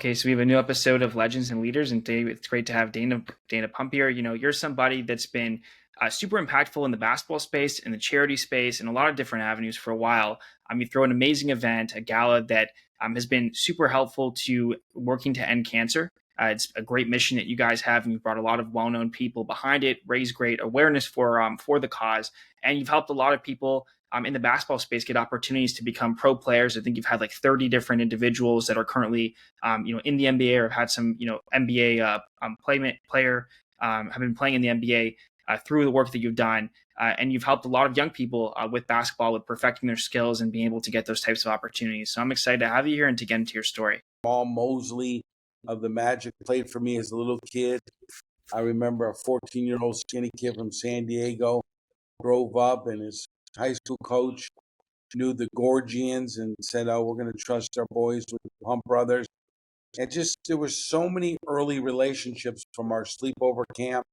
Okay, so we have a new episode of Legends and Leaders, and today it's great to have Dana Pump here. You're somebody that's been super impactful in the basketball space, in the charity space, and a lot of different avenues for a while. You throw an amazing event, a gala that has been super helpful to working to end cancer. It's a great mission that you guys have, and you've brought a lot of well-known people behind it, raised great awareness for the cause, and you've helped a lot of people in the basketball space get opportunities to become pro players. I think you've had like 30 different individuals that are currently in the NBA or have had some, NBA player have been playing in the NBA through the work that you've done. And you've helped a lot of young people with basketball, with perfecting their skills and being able to get those types of opportunities. So I'm excited to have you here and to get into your story. Paul Mosley of the Magic played for me as a little kid. I remember a 14-year-old skinny kid from San Diego drove up, and his high school coach knew the Gorgians and said, "Oh, we're going to trust our boys with the Pump Brothers." And just there were so many early relationships from our sleepover camp.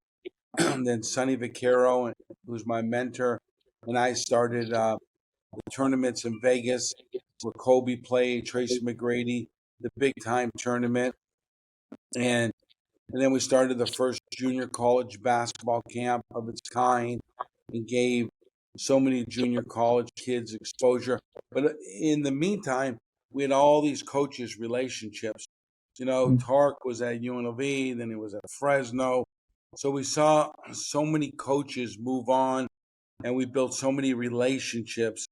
Then Sonny Vaccaro, who's my mentor, and I started the tournaments in Vegas where Kobe played, Tracy McGrady, the big time tournament. And then we started the first junior college basketball camp of its kind and gave so many junior college kids exposure. But in the meantime, we had all these coaches' relationships. Tark was at UNLV, then he was at Fresno. So we saw so many coaches move on, and we built so many relationships,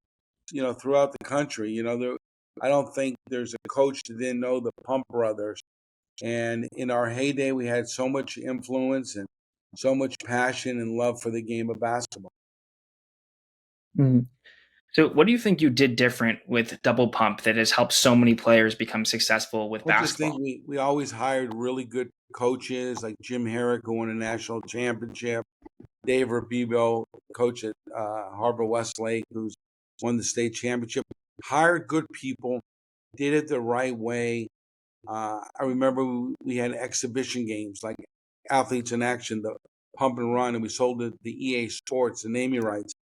throughout the country. I don't think there's a coach that didn't know the Pump Brothers. And in our heyday, we had so much influence and so much passion and love for the game of basketball. Mhm. So what do you think you did different with Double Pump that has helped so many players become successful with I just think basketball? we always hired really good coaches like Jim Herrick, who won a national championship, Dave Rubio, coach at Harbor Westlake, who's won the state championship. Hired good people, did it the right way. I remember we had exhibition games like Athletes in Action, the Pump and Run, and we sold it to EA Sports, the naming rights.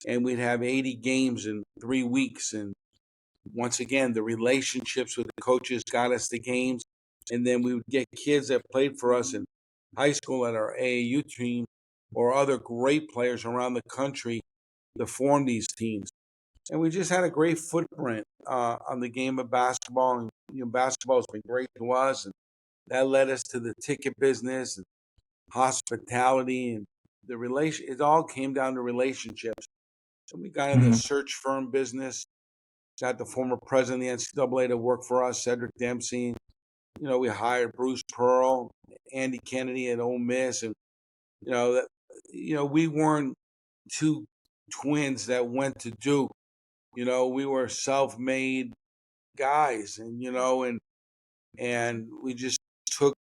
And we'd have 80 games in 3 weeks. And once again, the relationships with the coaches got us the games. And then we would get kids that played for us in high school at our AAU team or other great players around the country to form these teams. And we just had a great footprint on the game of basketball. And basketball has been great to us, and that led us to the ticket business and hospitality and the relation. It all came down to relationships. So we got in the Mhm. search firm business. Got the former president of the NCAA to work for us, Cedric Dempsey. We hired Bruce Pearl, Andy Kennedy at Ole Miss, and we weren't two twins that went to Duke. We were self-made guys, and we just took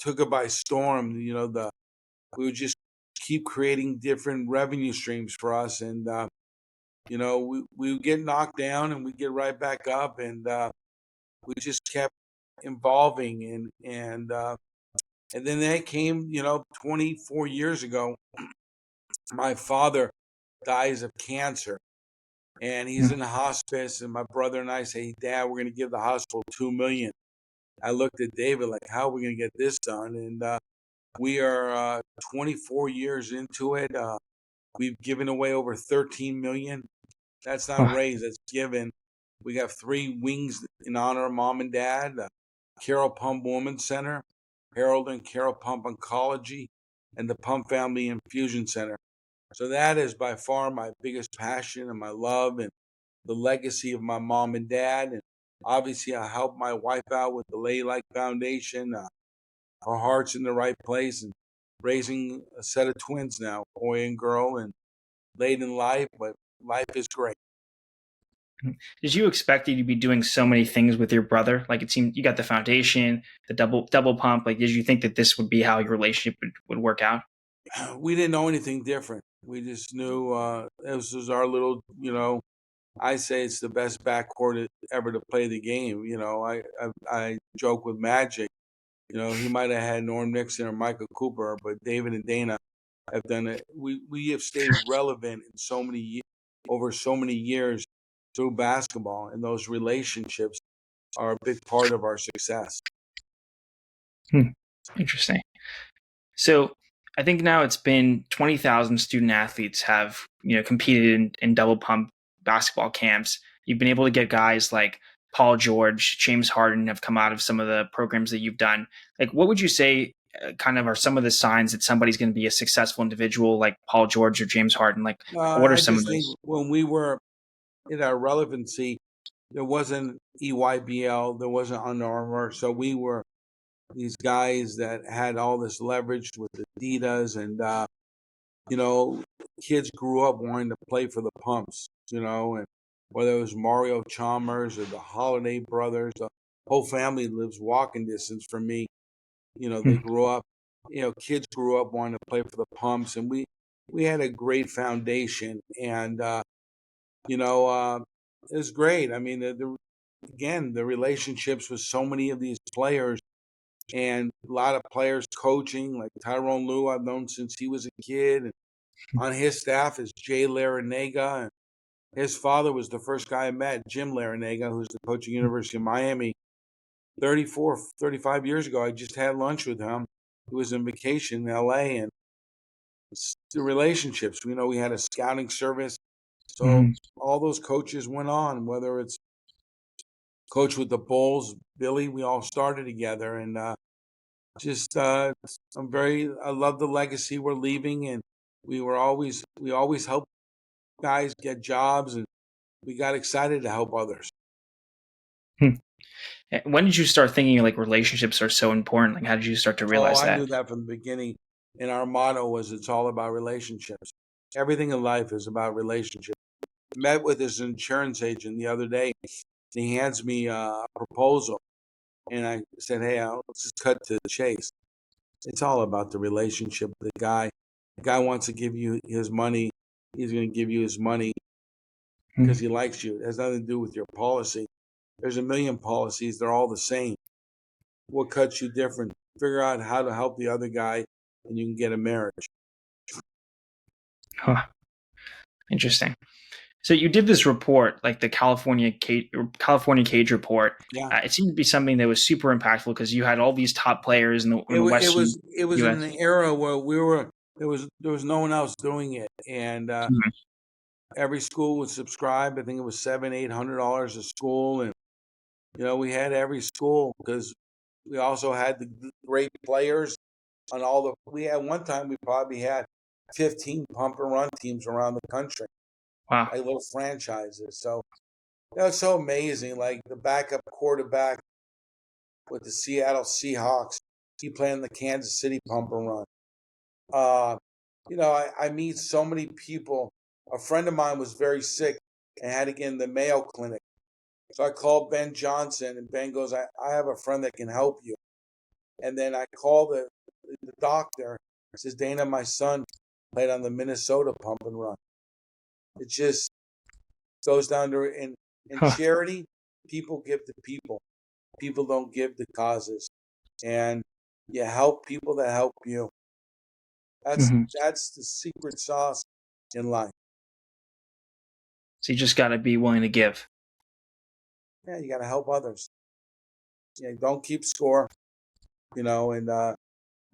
it by storm. We would just keep creating different revenue streams for us, and we would get knocked down and we get right back up, and we just kept evolving, and then that came, 24 years ago. My father dies of cancer, and he's in the hospice, and my brother and I say, "Dad, we're going to give the hospital $2 million." I looked at David like, "How are we going to get this done?" And we are 24 years into it. We've given away over 13 million. That's not raised, that's given. We got 3 wings in honor of mom and dad: Carole Pump Women's Center, Harold and Carole Pump Oncology, and the Pump Family Infusion Center. So that is by far my biggest passion and my love and the legacy of my mom and dad. And obviously, I helped my wife out with the Lay Like Foundation. Our heart's in the right place, and raising a set of twins now, boy and girl, and late in life, but life is great. Did you expect that you'd be doing so many things with your brother? Like it seemed you got the foundation, the double pump. Like, did you think that this would be how your relationship would work out? We didn't know anything different. We just knew this was our little, I say it's the best backcourt ever to play the game. I joke with Magic. He might have had Norm Nixon or Michael Cooper, but David and Dana have done it. We have stayed relevant in over so many years through basketball, and those relationships are a big part of our success. Hmm. Interesting. So I think now it's been 20,000 student athletes have, competed in double pump basketball camps. You've been able to get guys like Paul George, James Harden have come out of some of the programs that you've done. Like, what would you say kind of are some of the signs that somebody's going to be a successful individual like Paul George or James Harden? Like, what are I some of just think those? when we were in our relevancy, there wasn't EYBL, there wasn't Under Armour, so we were these guys that had all this leverage with Adidas, and you know, kids grew up wanting to play for the Pumps, and whether it was Mario Chalmers or the Holiday brothers, the whole family lives walking distance from me. They Hmm. grew up, kids grew up wanting to play for the Pumps, and we had a great foundation, and you know, uh, it was great. I mean, again, the relationships with so many of these players and a lot of players coaching, like Tyrone Lue, I've known since he was a kid. And on his staff is Jay Larinaga. And his father was the first guy I met, Jim Larinaga, who's the coach at University of Miami. 34, 35 years ago, I just had lunch with him. He was on vacation in LA, and it's the relationships. We had a scouting service. So Hmm. all those coaches went on, whether it's coach with the Bulls, Billy, we all started together. And just I love the legacy we're leaving, and we always help guys get jobs, and we got excited to help others. Hmm. When did you start thinking like relationships are so important? Like, how did you start to Oh, realize I that? knew that from the beginning, and our motto was it's all about relationships. Everything in life is about relationships. Met with this insurance agent the other day, and he hands me a proposal, and I said, "Hey, let's just cut to the chase. It's all about the relationship with the guy. The guy wants to give you his money. He's going to give you his money Hmm. because he likes you. It has nothing to do with your policy. There's a million policies. They're all the same. What cuts you different? Figure out how to help the other guy, and you can get a marriage." Huh. Interesting. So you did this report, like the California Cage report. Yeah, It seemed to be something that was super impactful because you had all these top players in the it Western was it was in U.S. an era where there was no one else doing it, and Mhm. every school would subscribe. I think it was $700-800 a school, and we had every school because we also had the great players on all the. We had one time we probably had 15 pump and run teams around the country, Wow. like little franchises. So it's so amazing. Like the backup quarterback with the Seattle Seahawks, he played in the Kansas City pump and run. Uh, I meet so many people. A friend of mine was very sick and had to get in the Mayo Clinic. So I called Ben Johnson, and Ben goes, I have a friend that can help you. And then I call the doctor. Says, Dana, my son played on the Minnesota pump and run. It just goes down to in Huh. charity, people give to people. People don't give to causes. And you help people that help you. That's Hmm. that's the secret sauce in life. So you just got to be willing to give. Yeah, you got to help others. Yeah, don't keep score. And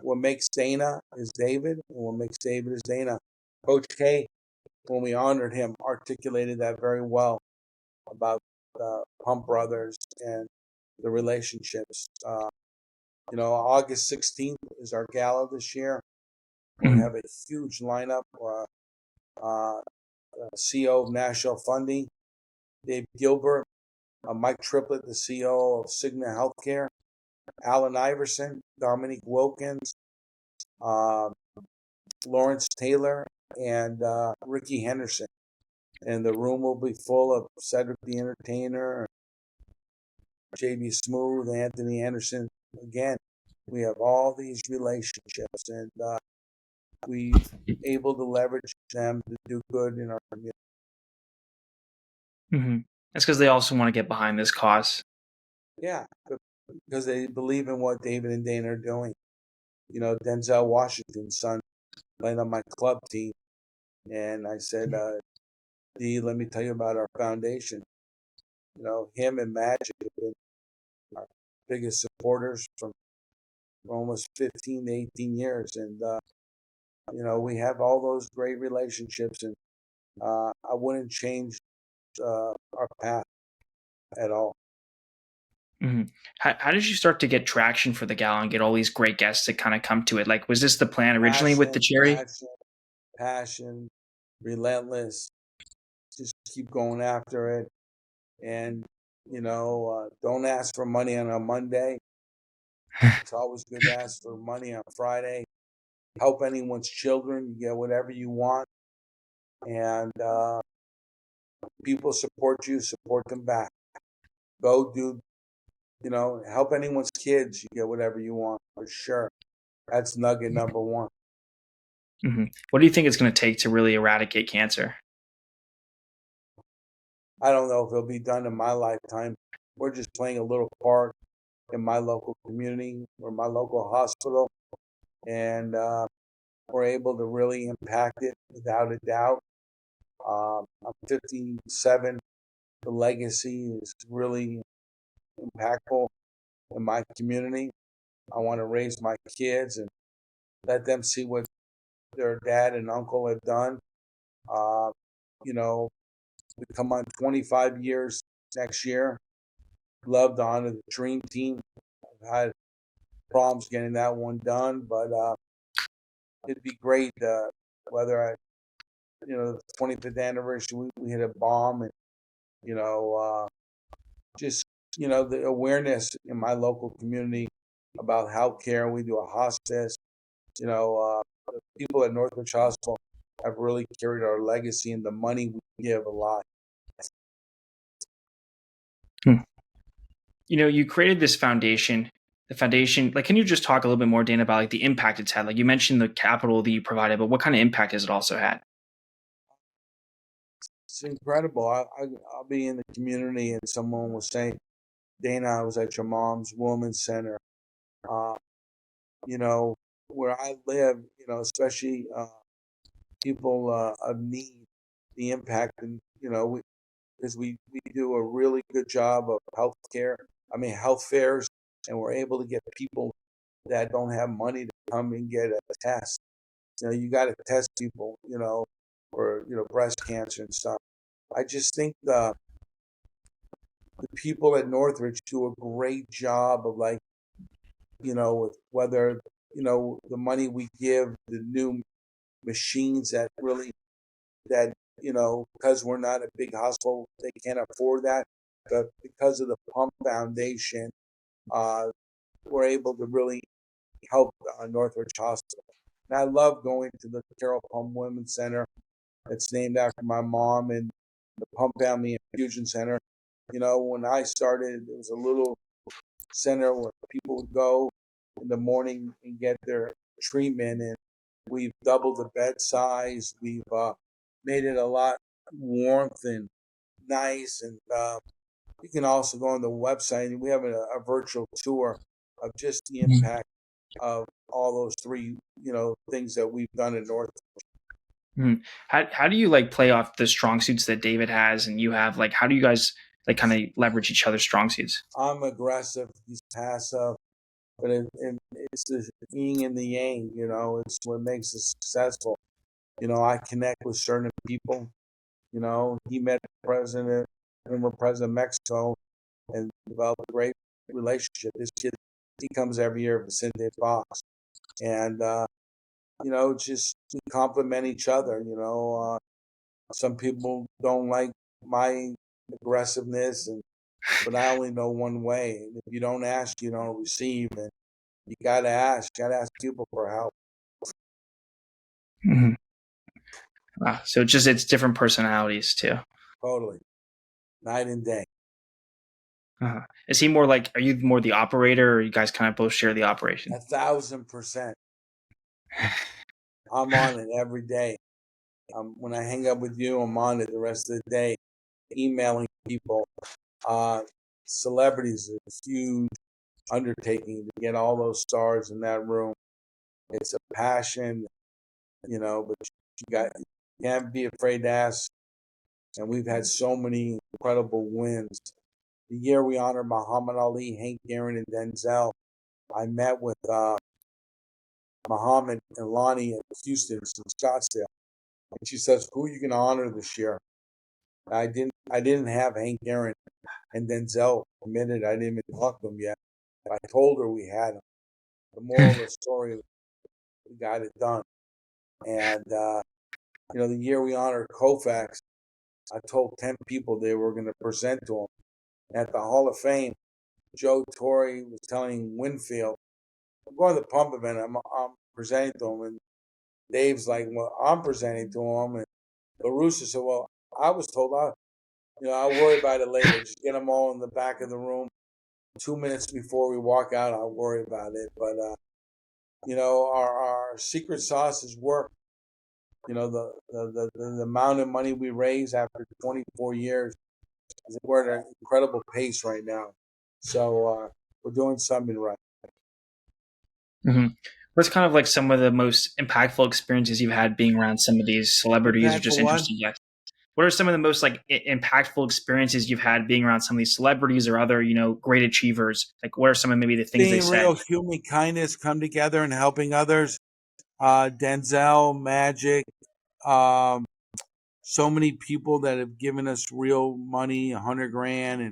what makes Dana is David, and what makes David is Dana. Coach K, when we honored him, articulated that very well about Pump Brothers and the relationships. August 16th is our gala this year. We Mhm. have a huge lineup. Uh, CEO of National Funding, Dave Gilbert, Mike Triplett, the CEO of Cigna Healthcare, Allen Iverson, Dominique Wilkins, uh, Lawrence Taylor, and Ricky Henderson. And the room will be full of Cedric the Entertainer, JB Smooth, Anthony Anderson. Again, we have all these relationships, and we able to leverage them to do good in our community. Hmm. That's because they also want to get behind this cause. Yeah, because they believe in what David and Dana are doing. Denzel Washington's son playing on my club team, and I said, D, let me tell you about our foundation. Him and Magic have been our biggest supporters from for almost 15 to 18 years. And, we have all those great relationships, and I wouldn't change our path at all. Mhm. How did you start to get traction for the gala and get all these great guests to kind of come to it? Like, was this the plan originally with the Passion, charity? passion, passion, relentless. Just keep going after it. And, don't ask for money on a Monday. It's always good to ask for money on Friday. Help anyone's children. You get whatever you want. And people support you, support them back. Go do, help anyone's kids. You get whatever you want, for sure. That's nugget number one. What do you think it's going to take to really eradicate cancer? I don't know if it'll be done in my lifetime. We're just playing a little part in my local community or my local hospital. And we're able to really impact it without a doubt. I'm 57. The legacy is really impactful in my community. I want to raise my kids and let them see what their dad and uncle have done. Uh, we come on 25 years next year. Love to honor the dream team. I've had problems getting that one done, but it'd be great whether the 25th anniversary, we hit a bomb, and, just, the awareness in my local community about healthcare. We do a hospice. The people at Northridge Hospital have really carried our legacy, and the money we give a lot. Hmm. You created this foundation. The foundation, like, can you just talk a little bit more, Dan, about like the impact it's had? Like you mentioned the capital that you provided, but what kind of impact has it also had? It's incredible. I'll be in the community and someone will say, Dana, I was at your mom's women's center. Uh, where I live, especially people of need, the impact, and, because we do a really good job of health fairs, and we're able to get people that don't have money to come and get a test. You got to test people, for, breast cancer and stuff. I just think the people at Northridge do a great job of, like, with whether, the money we give, the new machines that, because we're not a big hospital, they can't afford that. But because of the Pump Foundation, uh, we're able to really help Northridge Hospital. And I love going to the Carole Pump Women's Center. It's named after my mom, and the Pump Family Infusion Center. When I started, it was a little center where people would go in the morning and get their treatment, and we've doubled the bed size. We've made it a lot warmth and nice, and you can also go on the website, and we have a virtual tour of just the impact of all those three, things that we've done in North. How do you like play off the strong suits that David has and you have? Like, how do you guys like kind of leverage each other's strong suits? I'm aggressive, he's passive, but it's the yin and the yang. It's what makes us successful. I connect with certain people. He met former President of Mexico, and developed a great relationship. This kid, he comes every year, Vicente Fox, and just we complement each other. Some people don't like my aggressiveness, but I only know one way. And if you don't ask, you don't receive, and you gotta ask. You gotta ask people for help. Mm-hmm. Wow. So it's different personalities too. Totally, night and day. Uh-huh. Is he more like? Are you more the operator, or you guys kind of both share the operation? 1,000%. I'm on it every day. When I hang up with you, I'm on it the rest of the day, emailing people. Celebrities is a huge undertaking to get all those stars in that room. It's a passion, but you can't be afraid to ask. And we've had so many incredible wins. The year we honored Muhammad Ali, Hank Aaron, and Denzel, I met with Muhammad and Lonnie at Houston's in Scottsdale, and she says, "Who are you going to honor this year?" I didn't have Hank Aaron and Denzel committed. I didn't even talk to them yet. I told her we had them. The moral of the story, we got it done. And the year we honored Koufax, I told 10 people they were going to present to him. At the Hall of Fame, Joe Torre was telling Winfield, "I'm going to the pump event. I'm presenting to him." And Dave's like, "Well, I'm presenting to him." And LaRusso said, "Well, I was told I'll worry about it later. Just get them all in the back of the room. 2 minutes before we walk out, I'll worry about it." But our secret sauce is work. The amount of money we raise after 24 years, we're at an incredible pace right now. So we're doing something right. Mm-hmm. What's kind of like some of the most impactful experiences you've had being around some of these celebrities or just Impactful what? interesting guests? What are some of the most like impactful experiences you've had being around some of these celebrities or other, great achievers? Like, what are some of maybe the things they Being said? real human kindness, come together and helping others. Denzel, Magic, so many people that have given us real money, 100 grand, and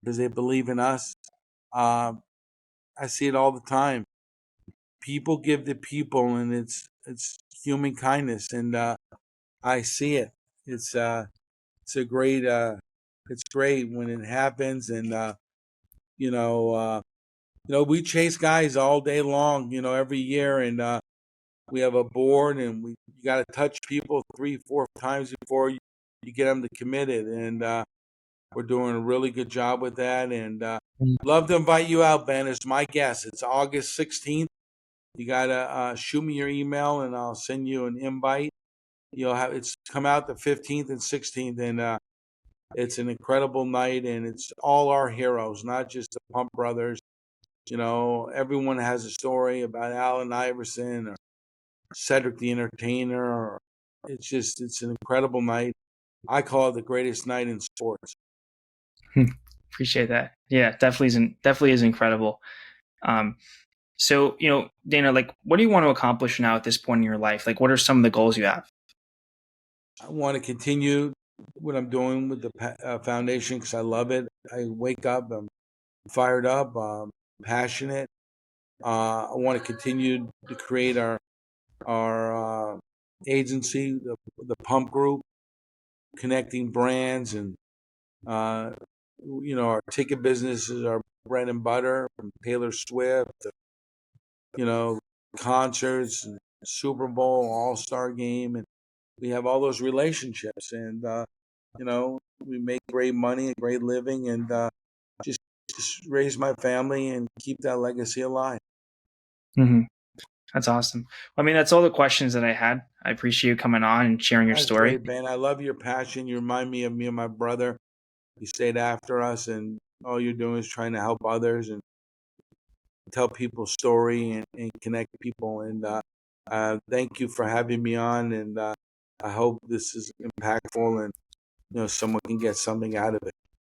because they believe in us. I see it all the time. People give to people, and it's human kindness, and I see it. It's a great. It's great when it happens, and we chase guys all day long. Every year, and we have a board, and you got to touch people 3-4 times before you get them to commit it, and we're doing a really good job with that, and love to invite you out, Ben. It's my guest. It's August 16th. You gotta shoot me your email, and I'll send you an invite. It's come out the 15th and 16th, and it's an incredible night, and it's all our heroes, not just the Pump Brothers. Everyone has a story about Allen Iverson or Cedric the Entertainer. It's an incredible night. I call it the greatest night in sports. Appreciate that. Yeah, definitely is incredible. So, Dana, like, what do you want to accomplish now at this point in your life? Like, what are some of the goals you have? I want to continue what I'm doing with the foundation because I love it. I wake up, I'm fired up, passionate. I want to continue to create our agency, the Pump Group, connecting brands, and our ticket business is our bread and butter, from Taylor Swift to concerts, and Super Bowl, All-Star Game, and we have all those relationships, and we make great money and great living, and just raise my family and keep that legacy alive. Mm-hmm. That's awesome. Well, I mean, that's all the questions that I had. I appreciate you coming on and sharing your That's story. great, Ben. I love your passion. You remind me of me and my brother. You stayed after us, and all you're doing is trying to help others and tell people story and connect people. And thank you for having me on. And I hope this is impactful, and someone can get something out of it.